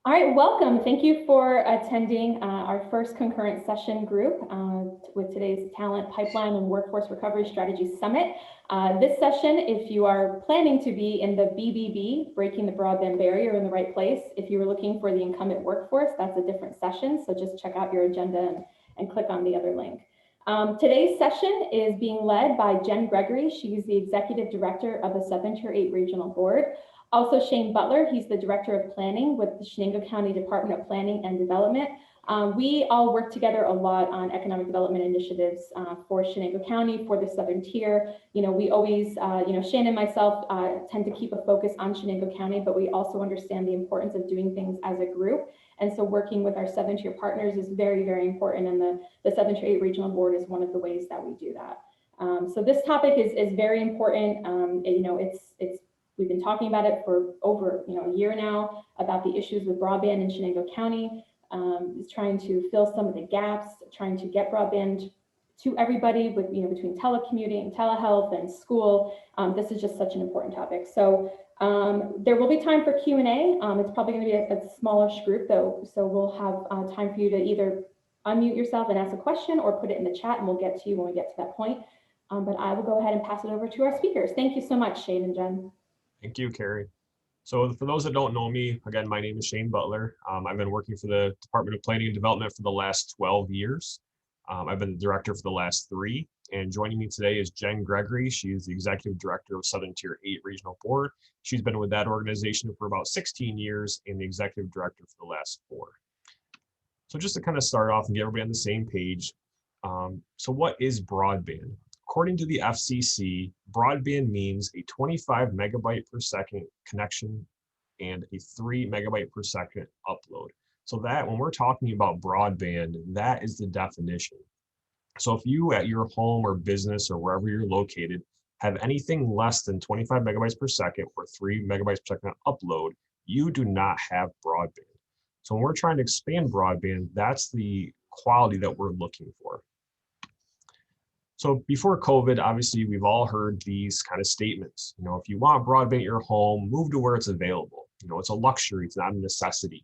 All right, welcome. Thank you for attending our first concurrent session group with today's Talent Pipeline and Workforce Recovery Strategy Summit. This session, if you are planning to be in the BBB, Breaking the Broadband Barrier, in the right place. If you were looking for the incumbent workforce, that's a different session. So just check out your agenda and click on the other link. Today's session is being led by Jen Gregory. She's the Executive Director of the Southern Tier 8 Regional Board. Also, Shane Butler, he's the Director of Planning with the Chenango County Department of Planning and Development. We all work together a lot on economic development initiatives for Chenango County, for the Southern Tier. We always, Shane and myself tend to keep a focus on Chenango County, but we also understand the importance of doing things as a group. And so working with our Southern Tier partners is very, very important. And the Southern Tier 8 Regional Board is one of the ways that we do that. So this topic is very important. We've been talking about it for over a year now about the issues with broadband in Chenango County, trying to fill some of the gaps, trying to get broadband to everybody with between telecommuting, telehealth, and school. This is just such an important topic. So there will be time for Q&A. It's probably going to be a smallish group though, so we'll have time for you to either unmute yourself and ask a question or put it in the chat, and we'll get to you when we get to that point. But I will go ahead and pass it over to our speakers. Thank you so much, Shane and Jen. Thank you, Carrie. So for those that don't know me, again, my name is Shane Butler. I've been working for the Department of Planning and Development for the last 12 years. I've been the director for the last 3, and joining me today is Jen Gregory. She's the Executive Director of Southern Tier 8 Regional Board. She's been with that organization for about 16 years and the Executive Director for the last 4. So just to kind of start off and get everybody on the same page, so what is broadband? According to the FCC, broadband means a 25 megabyte per second connection and a 3 megabyte per second upload. So that when we're talking about broadband, that is the definition. So if you at your home or business or wherever you're located have anything less than 25 megabytes per second or 3 megabytes per second upload, you do not have broadband. So when we're trying to expand broadband, that's the quality that we're looking for. So before COVID, obviously, we've all heard these kind of statements. If you want broadband at your home, move to where it's available. It's a luxury, it's not a necessity.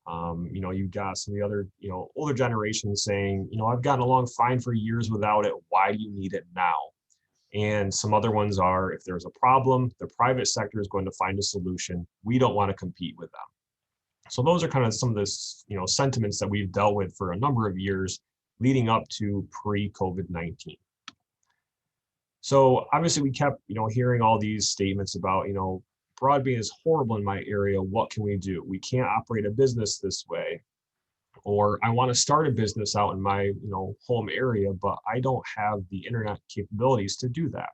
You've got some of the other, older generations saying, I've gotten along fine for years without it. Why do you need it now? And some other ones are, if there's a problem, the private sector is going to find a solution. We don't want to compete with them. So those are kind of some of the, sentiments that we've dealt with for a number of years leading up to pre-COVID-19. So obviously we kept, hearing all these statements about, broadband is horrible in my area. What can we do? We can't operate a business this way. Or I want to start a business out in my, home area, but I don't have the internet capabilities to do that.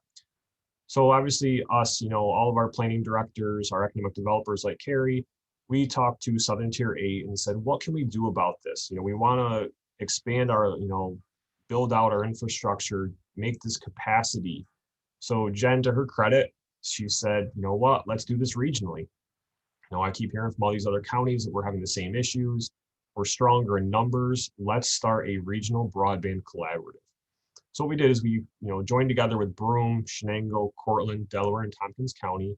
So obviously us, all of our planning directors, our economic developers like Carrie, we talked to Southern Tier 8 and said, what can we do about this? We want to expand our, build out our infrastructure, make this capacity. So Jen, to her credit, she said, you know what, let's do this regionally. I keep hearing from all these other counties that we're having the same issues. We're stronger in numbers. Let's start a regional broadband collaborative. So what we did is we, joined together with Broome, Chenango, Cortland, Delaware, and Tompkins County,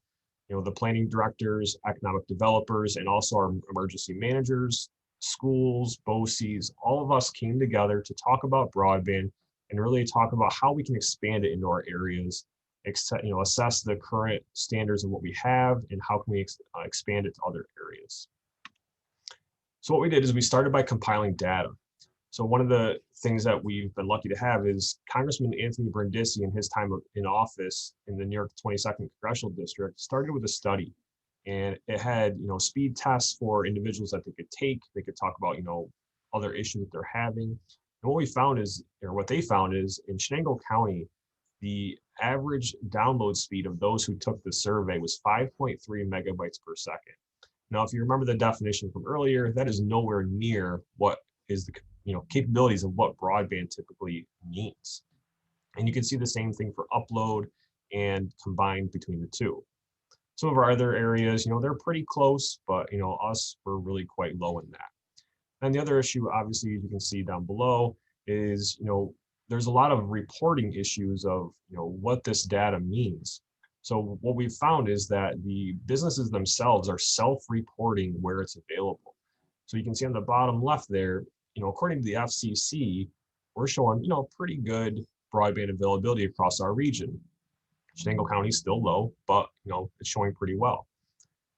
the planning directors, economic developers, and also our emergency managers, schools, BOCES, all of us came together to talk about broadband and really talk about how we can expand it into our areas, assess the current standards of what we have and how can we expand it to other areas. So what we did is we started by compiling data. So one of the things that we've been lucky to have is Congressman Anthony Brindisi in his time in office in the New York 22nd Congressional District started with a study. And it had, speed tests for individuals that they could take. They could talk about, other issues that they're having. And what we found is, or what they found is, in Chenango County, the average download speed of those who took the survey was 5.3 megabytes per second. Now, if you remember the definition from earlier, that is nowhere near what is the, capabilities of what broadband typically means. And you can see the same thing for upload and combined between the two. Some of our other areas, they're pretty close, but, us, we're really quite low in that. And the other issue, obviously, as you can see down below, is, there's a lot of reporting issues of, what this data means. So what we've found is that the businesses themselves are self-reporting where it's available. So you can see on the bottom left there, according to the FCC, we're showing, pretty good broadband availability across our region. Chenango County is still low, but, it's showing pretty well.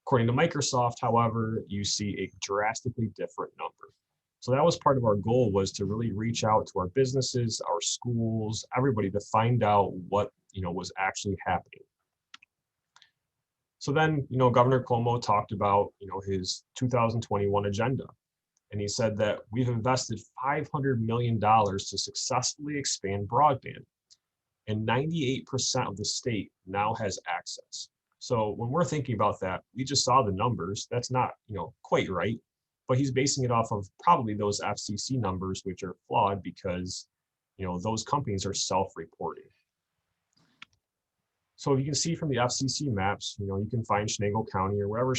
According to Microsoft, however, you see a drastically different number. So that was part of our goal, was to really reach out to our businesses, our schools, everybody, to find out what, was actually happening. So then, Governor Cuomo talked about, his 2021 agenda. And he said that we've invested $500 million to successfully expand broadband. And 98% of the state now has access. So when we're thinking about that, we just saw the numbers. That's not, quite right. But he's basing it off of probably those FCC numbers, which are flawed because, those companies are self-reporting. So if you can see from the FCC maps, you can find Chenango County or wherever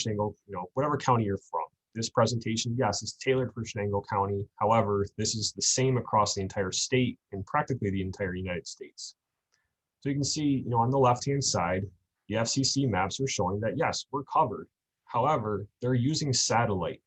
whatever county you're from. This presentation, yes, is tailored for Chenango County. However, this is the same across the entire state and practically the entire United States. So you can see, on the left-hand side, the FCC maps are showing that, yes, we're covered. However, they're using satellite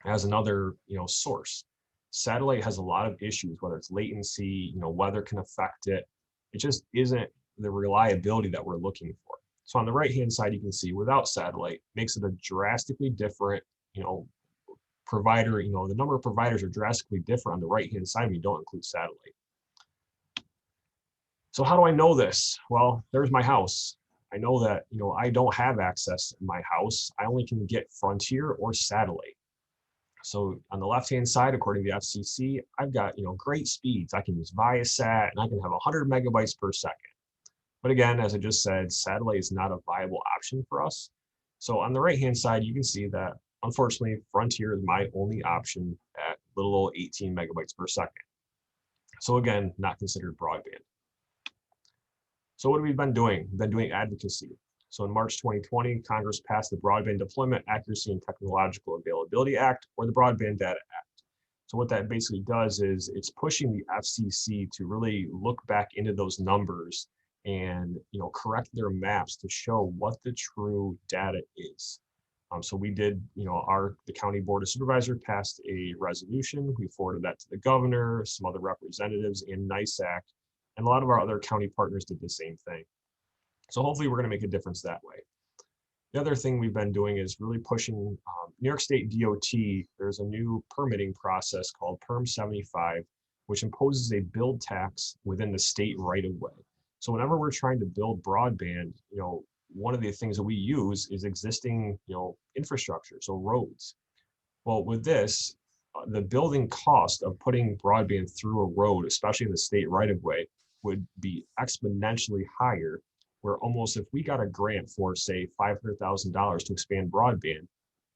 as another, source. Satellite has a lot of issues, whether it's latency, weather can affect it. It just isn't the reliability that we're looking for. So on the right-hand side, you can see without satellite makes it a drastically different, provider, the number of providers are drastically different on the right-hand side when you don't include satellite. So how do I know this? Well, there's my house. I know that, I don't have access in my house. I only can get Frontier or satellite. So on the left-hand side, according to the FCC, I've got, great speeds. I can use Viasat and I can have 100 megabytes per second. But again, as I just said, satellite is not a viable option for us. So on the right-hand side, you can see that, unfortunately, Frontier is my only option at little old 18 megabytes per second. So again, not considered broadband. So what have we been doing? We've been doing advocacy. So in March 2020, Congress passed the Broadband Deployment, Accuracy, and Technological Availability Act, or the Broadband Data Act. So what that basically does is it's pushing the FCC to really look back into those numbers and correct their maps to show what the true data is. So we did, the County Board of Supervisors passed a resolution. We forwarded that to the governor, some other representatives, and NISAC, and a lot of our other county partners did the same thing. So hopefully we're going to make a difference that way. The other thing we've been doing is really pushing New York State DOT. There's a new permitting process called Perm 75, which imposes a build tax within the state right of way. So whenever we're trying to build broadband, one of the things that we use is existing, infrastructure, so roads. Well, with this, the building cost of putting broadband through a road, especially in the state right of way, would be exponentially higher, where almost if we got a grant for, say, $500,000 to expand broadband,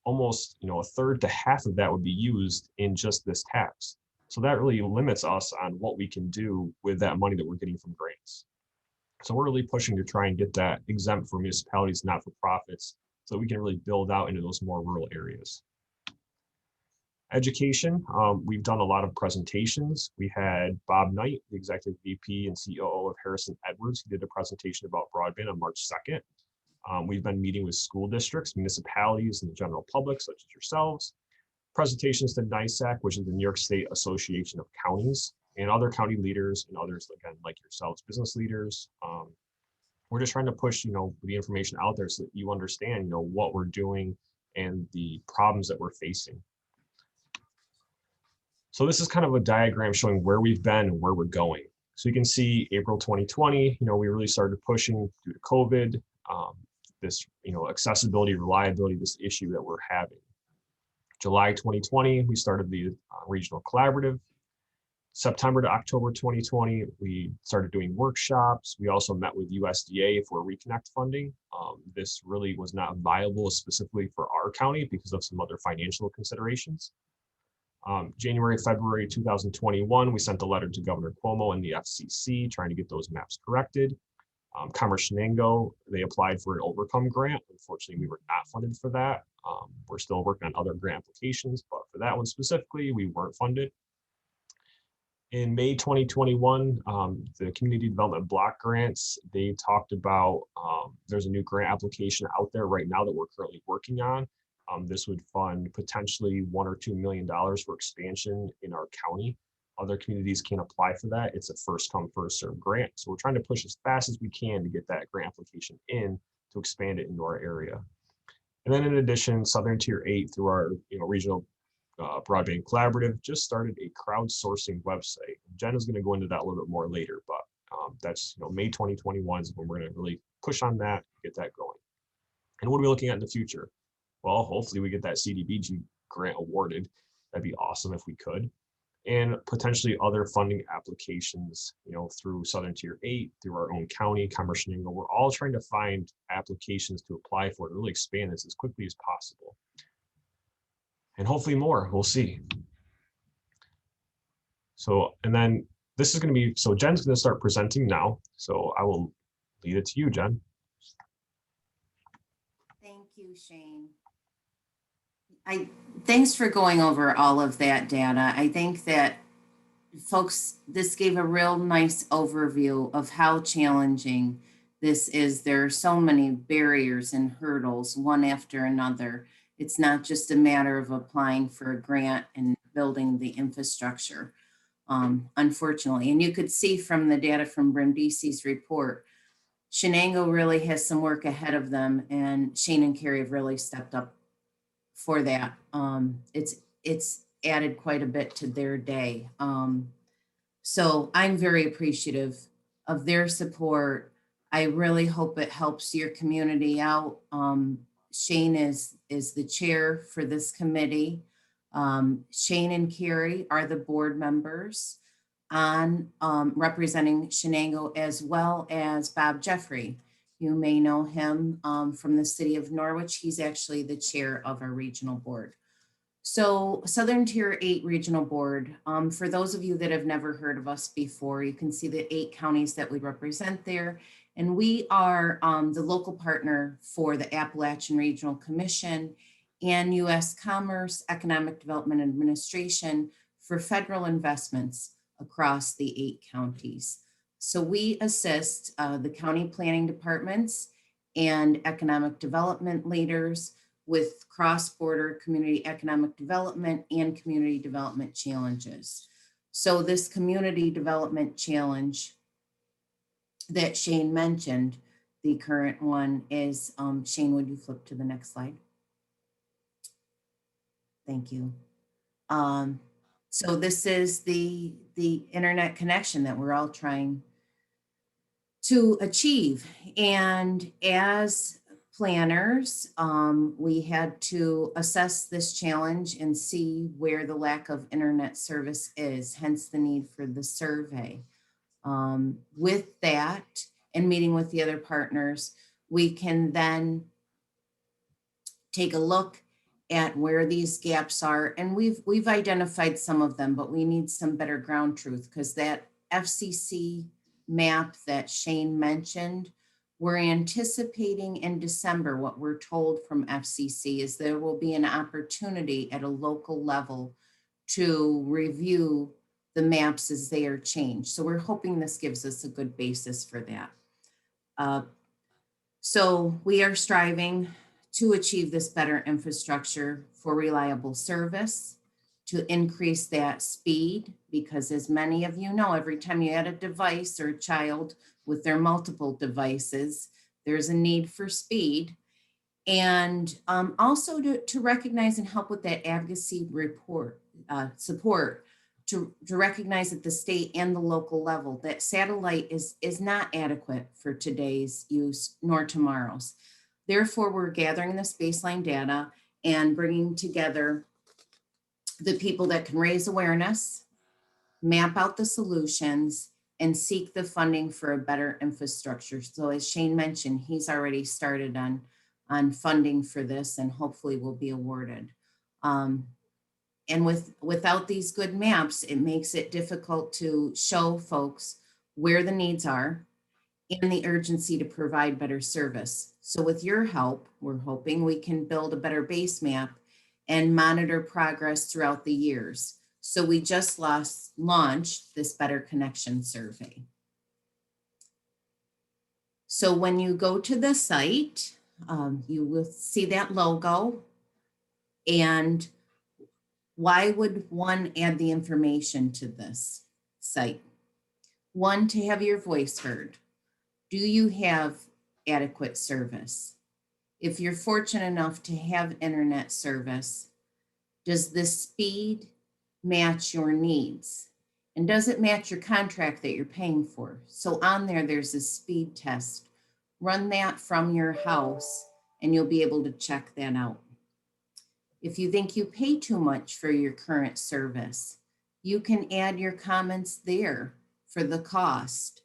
almost, a third to half of that would be used in just this tax. So that really limits us on what we can do with that money that we're getting from grants. So we're really pushing to try and get that exempt for municipalities, not-for-profits, so that we can really build out into those more rural areas. Education, we've done a lot of presentations. We had Bob Knight, the Executive VP and COO of Harrison Edwards, who did a presentation about broadband on March 2nd. We've been meeting with school districts, municipalities, and the general public, such as yourselves. Presentations to NISAC, which is the New York State Association of Counties, and other county leaders and others, again, like yourselves, business leaders. We're just trying to push, the information out there so that you understand, what we're doing and the problems that we're facing. So this is kind of a diagram showing where we've been and where we're going. So you can see April 2020, we really started pushing due to COVID, this, accessibility, reliability, this issue that we're having. July 2020, we started the regional collaborative. September to October 2020, we started doing workshops. We also met with USDA for Reconnect funding. This really was not viable specifically for our county because of some other financial considerations. January, February 2021, we sent a letter to Governor Cuomo and the FCC trying to get those maps corrected. Commerce Chenango, they applied for an Overcome grant. Unfortunately, we were not funded for that. We're still working on other grant applications, but for that one specifically, we weren't funded. In May 2021, the Community Development Block Grants, they talked about, there's a new grant application out there right now that we're currently working on. This would fund potentially $1 or $2 million for expansion in our county. Other communities can't apply for that. It's a first come, first served grant. So we're trying to push as fast as we can to get that grant application in to expand it into our area. And then in addition, Southern Tier 8 through our regional broadband collaborative just started a crowdsourcing website. Jen is going to go into that a little bit more later, but that's May 2021 is when we're going to really push on that, get that going. And what are we looking at in the future? Well, hopefully we get that CDBG grant awarded. That'd be awesome if we could. And potentially other funding applications, through Southern Tier 8, through our own county, Commerce Chenango. We're all trying to find applications to apply for to really expand this as quickly as possible. And hopefully more, we'll see. So, and then this is going to be, so Jen's going to start presenting now. So I will lead it to you, Jen. Thank you, Shane. Thanks for going over all of that data. I think that folks, this gave a real nice overview of how challenging this is. There are so many barriers and hurdles, one after another. It's not just a matter of applying for a grant and building the infrastructure, unfortunately. And you could see from the data from Brindisi's report, Chenango really has some work ahead of them, and Shane and Carrie have really stepped up for that. It's added quite a bit to their day. So I'm very appreciative of their support. I really hope it helps your community out. Shane is the chair for this committee. Shane and Carrie are the board members on representing Chenango, as well as Bob Jeffrey. You may know him from the city of Norwich. He's actually the chair of our regional board. So Southern Tier 8 Regional Board, for those of you that have never heard of us before, you can see the 8 counties that we represent there. And we are the local partner for the Appalachian Regional Commission and U.S. Commerce Economic Development Administration for federal investments across the 8 counties. So we assist the county planning departments and economic development leaders with cross-border community economic development and community development challenges. So this community development challenge that Shane mentioned, the current one is, Shane, would you flip to the next slide? Thank you. So this is the internet connection that we're all trying to achieve. And as planners, we had to assess this challenge and see where the lack of internet service is, hence the need for the survey. With that and meeting with the other partners, we can then take a look at where these gaps are. And we've identified some of them, but we need some better ground truth, because that FCC map that Shane mentioned, we're anticipating in December, what we're told from FCC is there will be an opportunity at a local level to review the maps as they are changed. So we're hoping this gives us a good basis for that. So we are striving to achieve this better infrastructure for reliable service, to increase that speed, because as many of you know, every time you add a device or a child with their multiple devices, there's a need for speed. And also to recognize and help with that advocacy report support, to recognize at the state and the local level that satellite is not adequate for today's use nor tomorrow's. Therefore, we're gathering this baseline data and bringing together the people that can raise awareness, map out the solutions, and seek the funding for a better infrastructure. So as Shane mentioned, he's already started on funding for this and hopefully will be awarded. And without these good maps, it makes it difficult to show folks where the needs are and the urgency to provide better service. So with your help, we're hoping we can build a better base map and monitor progress throughout the years. So we just launched this Better Connection survey. So when you go to the site, you will see that logo. And why would one add the information to this site? One, to have your voice heard. Do you have adequate service? If you're fortunate enough to have internet service, does the speed match your needs? And does it match your contract that you're paying for? So on there, there's a speed test. Run that from your house and you'll be able to check that out. If you think you pay too much for your current service, you can add your comments there for the cost.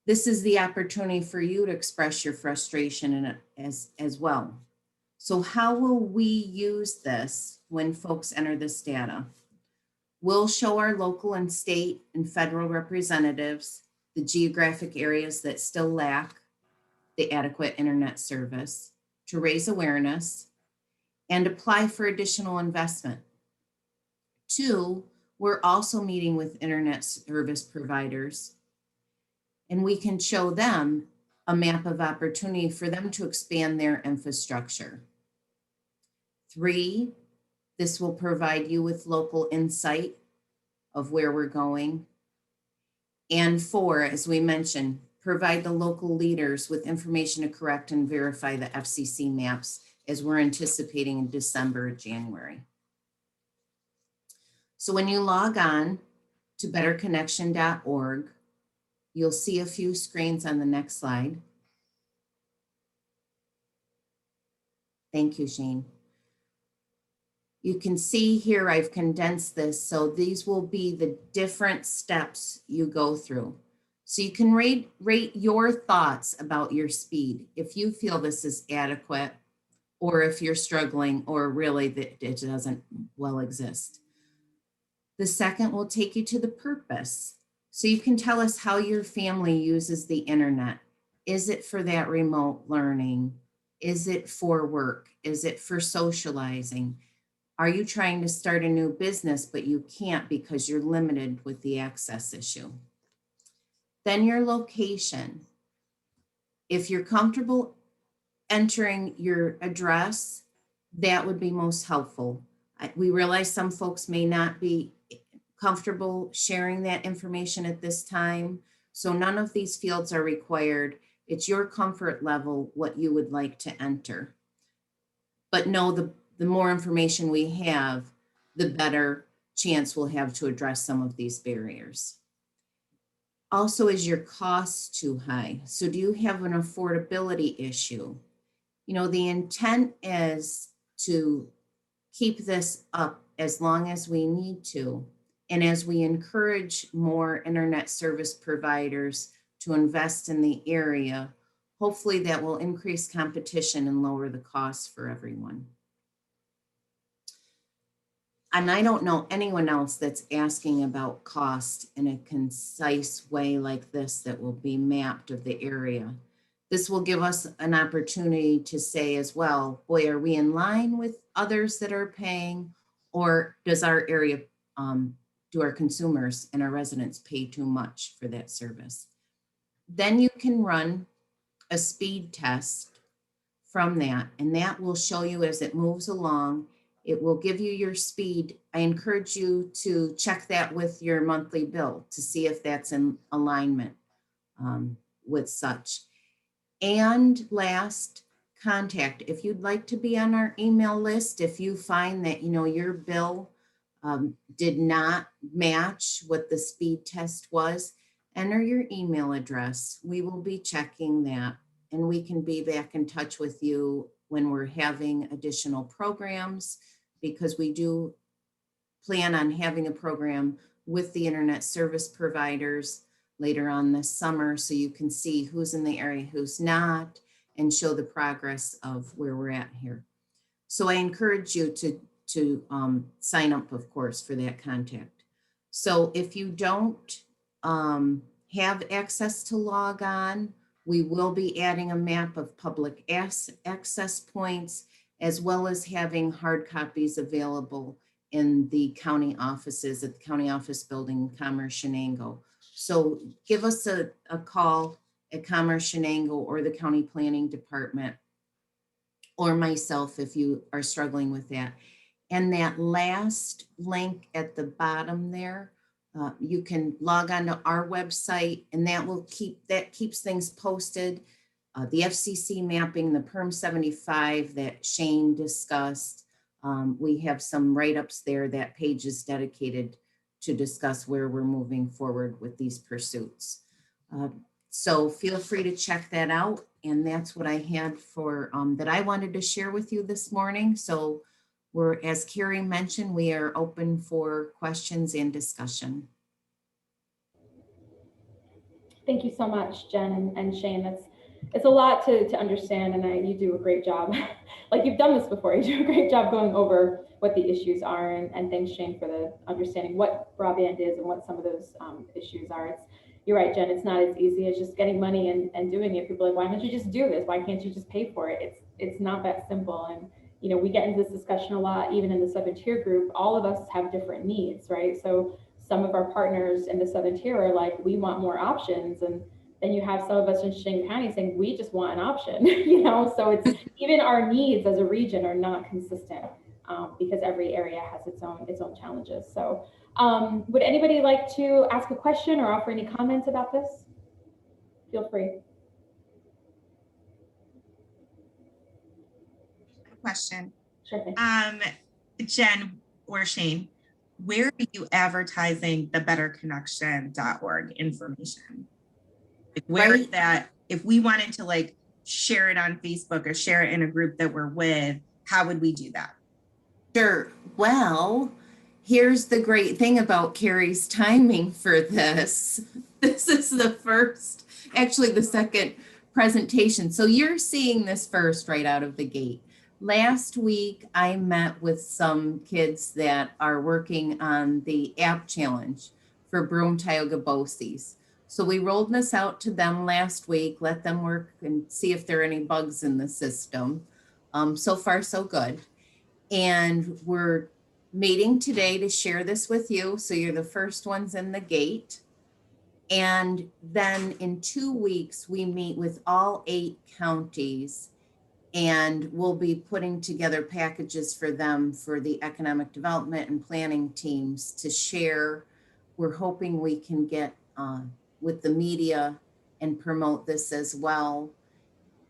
This is the opportunity for you to express your frustration as well. So how will we use this when folks enter this data? We'll show our local and state and federal representatives the geographic areas that still lack the adequate internet service to raise awareness and apply for additional investment. Two, we're also meeting with internet service providers, and we can show them a map of opportunity for them to expand their infrastructure. Three, this will provide you with local insight of where we're going. And four, as we mentioned, provide the local leaders with information to correct and verify the FCC maps as we're anticipating in December or January. So when you log on to betterconnection.org, you'll see a few screens on the next slide. Thank you, Shane. You can see here I've condensed this, so these will be the different steps you go through. So you can rate your thoughts about your speed, if you feel this is adequate, or if you're struggling, or really that it doesn't well exist. The second will take you to the purpose. So you can tell us how your family uses the internet. Is it for that remote learning? Is it for work? Is it for socializing? Are you trying to start a new business, but you can't because you're limited with the access issue? Then your location. If you're comfortable entering your address, that would be most helpful. We realize some folks may not be comfortable sharing that information at this time, so none of these fields are required. It's your comfort level, what you would like to enter. But know the more information we have, the better chance we'll have to address some of these barriers. Also, is your cost too high? So do you have an affordability issue? You know, the intent is to keep this up as long as we need to. And as we encourage more internet service providers to invest in the area, hopefully that will increase competition and lower the cost for everyone. And I don't know anyone else that's asking about cost in a concise way like this that will be mapped of the area. This will give us an opportunity to say as well, boy, are we in line with others that are paying, or does our area, do our consumers and our residents pay too much for that service? Then you can run a speed test from that, and that will show you as it moves along. It will give you your speed. I encourage you to check that with your monthly bill to see if that's in alignment with such. And last, contact. If you'd like to be on our email list, if you find that your bill did not match what the speed test was, enter your email address. We will be checking that, and we can be back in touch with you when we're having additional programs, because we do plan on having a program with the internet service providers later on this summer, so you can see who's in the area, who's not, and show the progress of where we're at here. So I encourage you to sign up, of course, for that contact. So if you don't have access to log on, we will be adding a map of public access points, as well as having hard copies available in the county offices at the county office building in Commerce Chenango. So give us a call at Commerce Chenango or the county planning department or myself if you are struggling with that. And that last link at the bottom there, you can log on to our website, and that keeps things posted. The FCC mapping, the Perm 75 that Shane discussed. We have some write-ups there. That page is dedicated to discuss where we're moving forward with these pursuits. So feel free to check that out. And that's what I had for that I wanted to share with you this morning. So as Carrie mentioned, we are open for questions and discussion. Thank you so much, Jen and Shane. It's a lot to understand, and you do a great job. Like you've done this before, you do a great job going over what the issues are, and thanks, Shane, for the understanding what broadband is and what some of those issues are. You're right, Jen, it's not as easy as just getting money and doing it. People are like, why don't you just do this? Why can't you just pay for it? It's not that simple. And you know, we get into this discussion a lot, even in the Southern Tier group. All of us have different needs, right? So some of our partners in the Southern Tier are like, we want more options. And then you have some of us in Shane County saying, we just want an option, you know? So it's even our needs as a region are not consistent because every area has its own challenges. So would anybody like to ask a question or offer any comments about this? Feel free. Question. Sure thing. Jen or Shane, where are you advertising the betterconnection.org information? Like where is that? If we wanted to like share it on Facebook or share it in a group that we're with, how would we do that? Sure. Well, here's the great thing about Carrie's timing for this. This is the second presentation. So you're seeing this first right out of the gate. Last week, I met with some kids that are working on the app challenge for Broome Tioga BOCES. So we rolled this out to them last week, let them work and see if there are any bugs in the system. So far, so good. And we're meeting today to share this with you. So you're the first ones in the gate. And then in 2 weeks, we meet with all 8 counties, and we'll be putting together packages for them for the economic development and planning teams to share. We're hoping we can get with the media and promote this as well,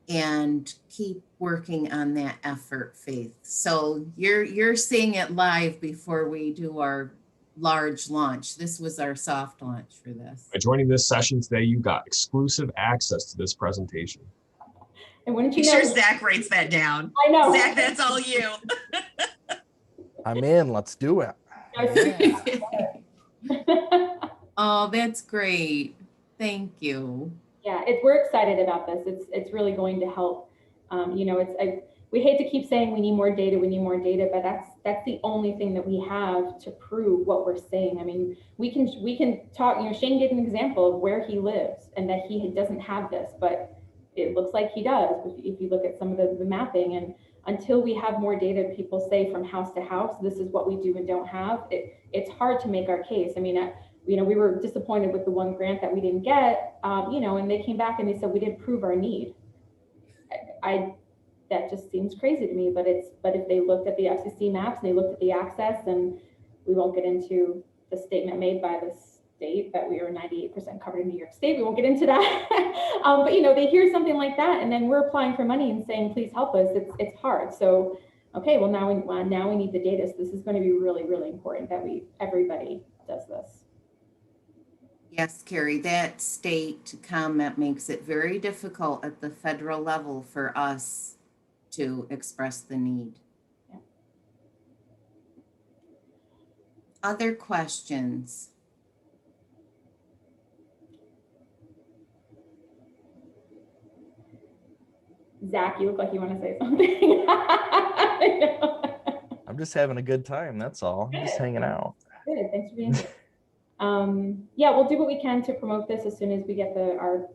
and keep working on that effort, Faith. So you're seeing it live before we do our large launch. This was our soft launch for this. By joining this session today, you got exclusive access to this presentation. And wouldn't you Make know, sure Zach writes that down. I know. Zach, that's all you. I'm in. Let's do it. Oh, that's great. Thank you. Yeah, we're excited about this. It's really going to help. You know, we hate to keep saying we need more data, but that's the only thing that we have to prove what we're saying. I mean, we can talk. You know, Shane gave an example of where he lives and that he doesn't have this, but it looks like he does if you look at some of the mapping. And until we have more data, people say from house to house, this is what we do and don't have. It's hard to make our case. I mean, you know, we were disappointed with the one grant that we didn't get, you know, and they came back and they said we didn't prove our need. That just seems crazy to me, but if they looked at the FCC maps and they looked at the access, and we won't get into the statement made by the state that we are 98% covered in New York State. We won't get into that. But you know, they hear something like that, and then we're applying for money and saying, please help us. It's hard. So, okay, well now we need the data. So this is going to be really, really important that everybody does this. Yes, Carrie, that state comment makes it very difficult at the federal level for us to express the need. Yeah. Other questions? Zach, you look like you want to say something. I'm just having a good time. That's all. I'm just hanging out. Good. Thanks for being here. Yeah, we'll do what we can to promote this as soon as we get our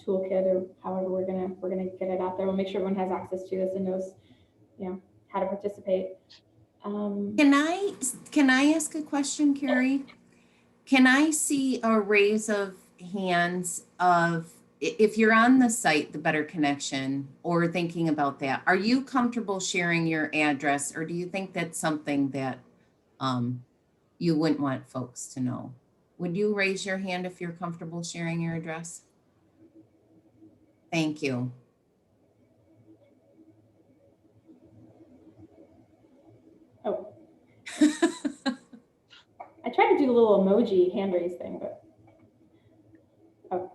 toolkit, or however we're gonna get it out there. We'll make sure everyone has access to this and knows, you know, how to participate. Can I ask a question, Carrie? Can I see a raise of hands of if you're on the site, the Better Connection, or thinking about that, are you comfortable sharing your address, or do you think that's something that you wouldn't want folks to know? Would you raise your hand if you're comfortable sharing your address? Thank you. Oh, I tried to do the little emoji hand raise thing, but oh,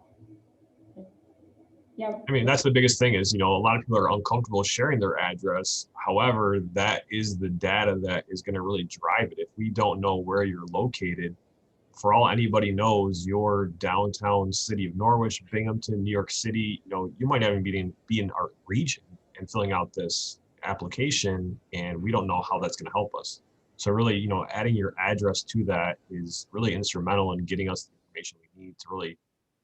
yeah. I mean, that's the biggest thing is, a lot of people are uncomfortable sharing their address. However, that is the data that is going to really drive it. If we don't know where you're located, for all anybody knows, your downtown city of Norwich, Binghamton, New York City, you might not even be in our region and filling out this application, and we don't know how that's going to help us. So really, adding your address to that is really instrumental in getting us the information we need to really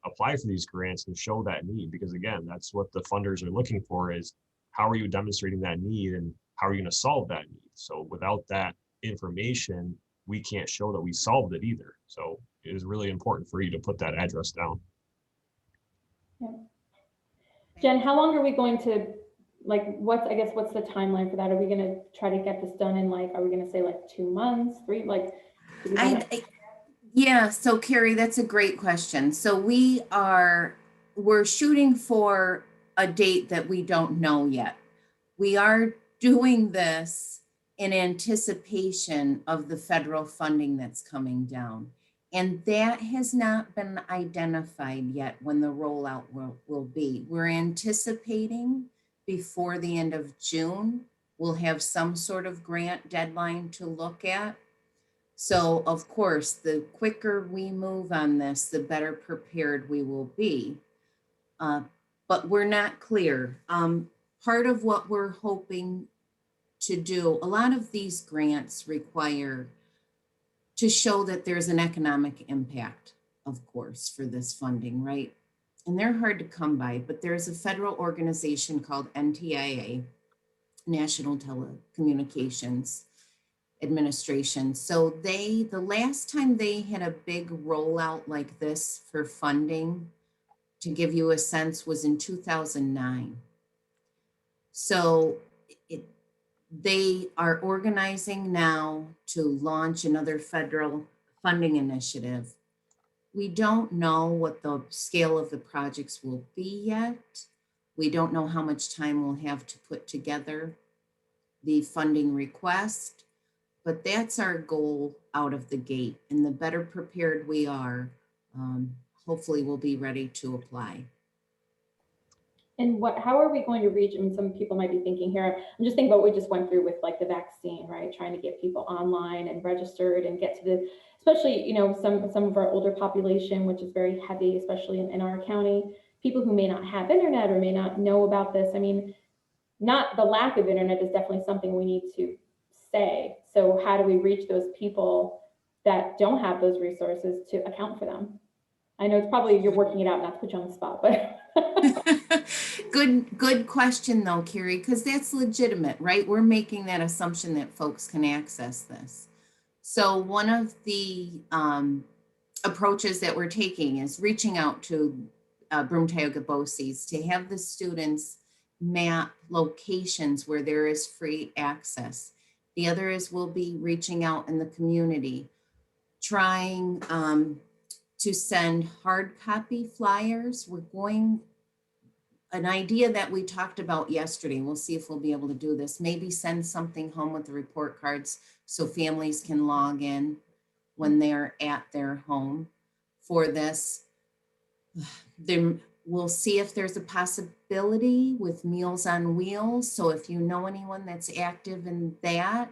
apply for these grants and show that need. Because again, that's what the funders are looking for, is how are you demonstrating that need and how are you going to solve that need? So without that information, we can't show that we solved it either. So it is really important for you to put that address down. Yeah. Jen, how long are we going to, what's the timeline for that? Are we going to try to get this done in are we going to say 2 months, 3, Yeah, so Carrie, that's a great question. So we're shooting for a date that we don't know yet. We are doing this in anticipation of the federal funding that's coming down. And that has not been identified yet when the rollout will be. We're anticipating before the end of June, we'll have some sort of grant deadline to look at. So of course, the quicker we move on this, the better prepared we will be. But we're not clear. Part of what we're hoping to do, a lot of these grants require to show that there's an economic impact, of course, for this funding, right? And they're hard to come by, but there's a federal organization called NTIA, National Telecommunications Administration. So the last time they had a big rollout like this for funding, to give you a sense, was in 2009. So they are organizing now to launch another federal funding initiative. We don't know what the scale of the projects will be yet. We don't know how much time we'll have to put together the funding request, but that's our goal out of the gate. And the better prepared we are, hopefully we'll be ready to apply. And how are we going to reach, some people might be thinking here, I'm just thinking about what we just went through with the vaccine, right? Trying to get people online and registered and get to especially, some of our older population, which is very heavy, especially in our county, people who may not have internet or may not know about this. I mean, not the lack of internet is definitely something we need to say. So how do we reach those people that don't have those resources to account for them? I know it's probably, you're working it out, not to put you on the spot, but. Good question though, Carrie, because that's legitimate, right? We're making that assumption that folks can access this. So one of the approaches that we're taking is reaching out to Broome Tioga BOCES to have the students map locations where there is free access. The other is we'll be reaching out in the community, trying to send hard copy flyers. An idea that we talked about yesterday, we'll see if we'll be able to do this, maybe send something home with the report cards so families can log in when they're at their home for this. Then we'll see if there's a possibility with Meals on Wheels. So if you know anyone that's active in that,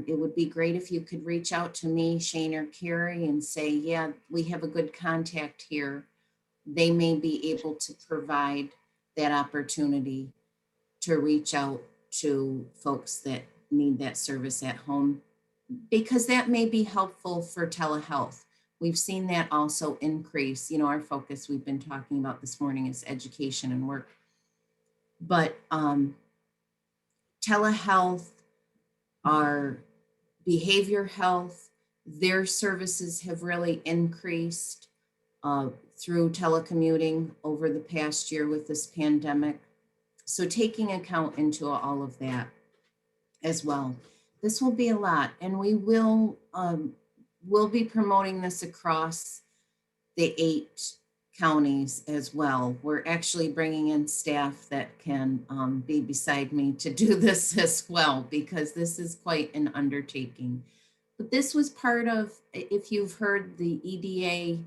it would be great if you could reach out to me, Shane or Carrie, and say, yeah, we have a good contact here. They may be able to provide that opportunity to reach out to folks that need that service at home, because that may be helpful for telehealth. We've seen that also increase. Our focus we've been talking about this morning is education and work. But telehealth, our behavior health, their services have really increased through telecommuting over the past year with this pandemic. So taking account into all of that as well. This will be a lot, and we'll be promoting this across the 8 counties as well. We're actually bringing in staff that can be beside me to do this as well, because this is quite an undertaking. But this was part of, if you've heard the EDA,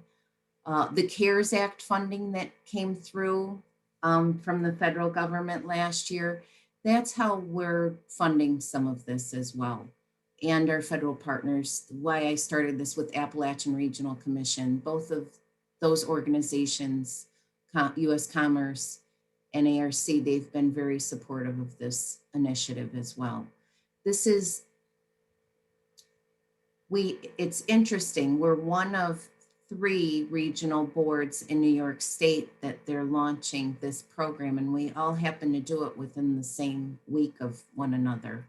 the CARES Act funding that came through from the federal government last year. That's how we're funding some of this as well. And our federal partners, why I started this with Appalachian Regional Commission, both of those organizations, US Commerce and ARC, they've been very supportive of this initiative as well. This is, it's interesting, we're one of 3 regional boards in New York State that they're launching this program, and we all happen to do it within the same week of one another,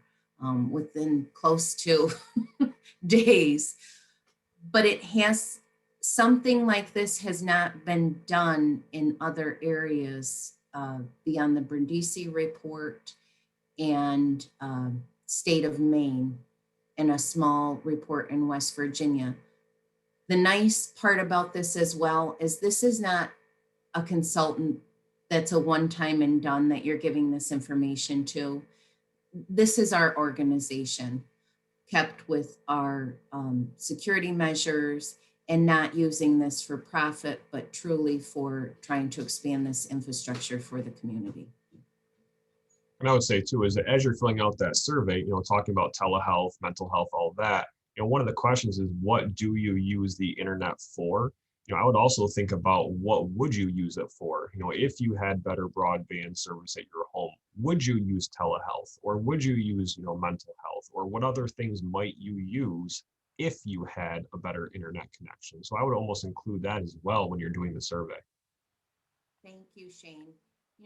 within close to days. But it has, something like this has not been done in other areas beyond the Brindisi report and state of Maine, and a small report in West Virginia. The nice part about this as well is this is not a consultant that's a one-time and done that you're giving this information to. This is our organization, kept with our security measures and not using this for profit, but truly for trying to expand this infrastructure for the community. And I would say too, is that as you're filling out that survey, talking about telehealth, mental health, all that, one of the questions is, what do you use the internet for? I would also think about, what would you use it for? If you had better broadband service at your home, would you use telehealth, or would you use, mental health, or what other things might you use if you had a better internet connection? So I would almost include that as well when you're doing the survey. Thank you, Shane.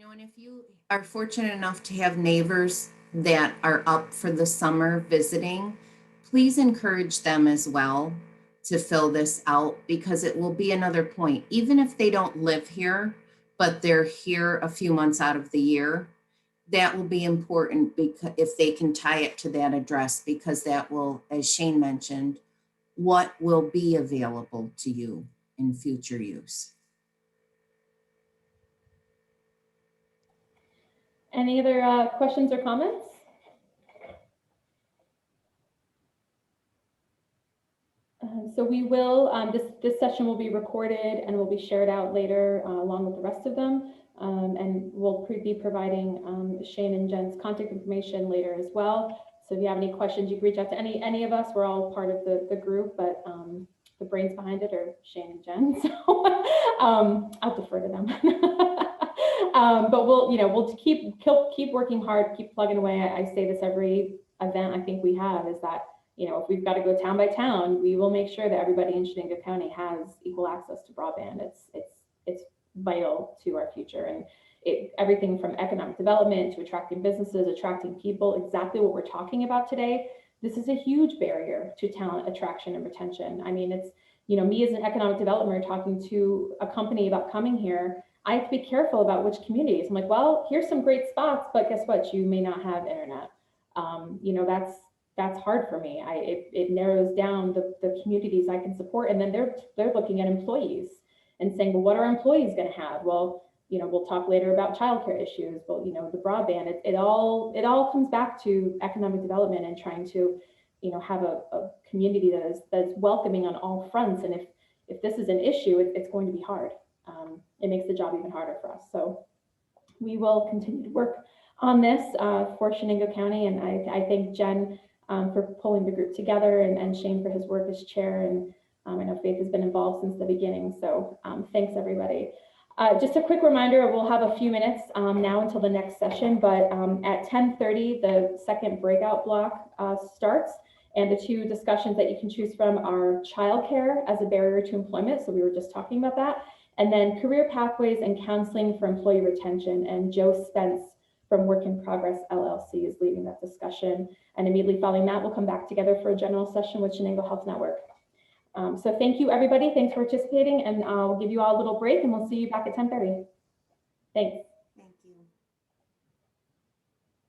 And if you are fortunate enough to have neighbors that are up for the summer visiting, please encourage them as well to fill this out, because it will be another point. Even if they don't live here, but they're here a few months out of the year, that will be important, because if they can tie it to that address, because that will, as Shane mentioned, what will be available to you in future use. Any other questions or comments? So we will, this session will be recorded and will be shared out later along with the rest of them. And we'll be providing Shane and Jen's contact information later as well. So if you have any questions, you can reach out to any of us. We're all part of the group, but the brains behind it are Shane and Jen. So I'll defer to them. But we'll keep working hard, keep plugging away. I say this every event I think we have, is that if we've got to go town by town, we will make sure that everybody in Chenango County has equal access to broadband. It's vital to our future, and everything from economic development to attracting businesses, attracting people, exactly what we're talking about today. This is a huge barrier to talent attraction and retention. I mean, it's, me as an economic developer talking to a company about coming here, I have to be careful about which communities. I'm like, well, here's some great spots, but guess what? You may not have internet. That's hard for me. It narrows down the communities I can support. And then they're looking at employees and saying, well, what are employees going to have? Well, we'll talk later about childcare issues, but the broadband, it all comes back to economic development and trying to, have a community that's welcoming on all fronts. And if this is an issue, it's going to be hard. It makes the job even harder for us. So we will continue to work on this for Chenango County. And I thank Jen for pulling the group together, and Shane for his work as chair. And I know Faith has been involved since the beginning. So thanks, everybody. Just a quick reminder, we'll have a few minutes now until the next session, but at 10:30, the second breakout block starts. And the 2 discussions that you can choose from are childcare as a barrier to employment. So we were just talking about that. And then career pathways and counseling for employee retention. And Joe Spence from Work in Progress LLC is leading that discussion. And immediately following that, we'll come back together for a general session with Chenango Health Network. So thank you, everybody. Thanks for participating, and we'll give you all a little break, and we'll see you back at 10:30. Thanks.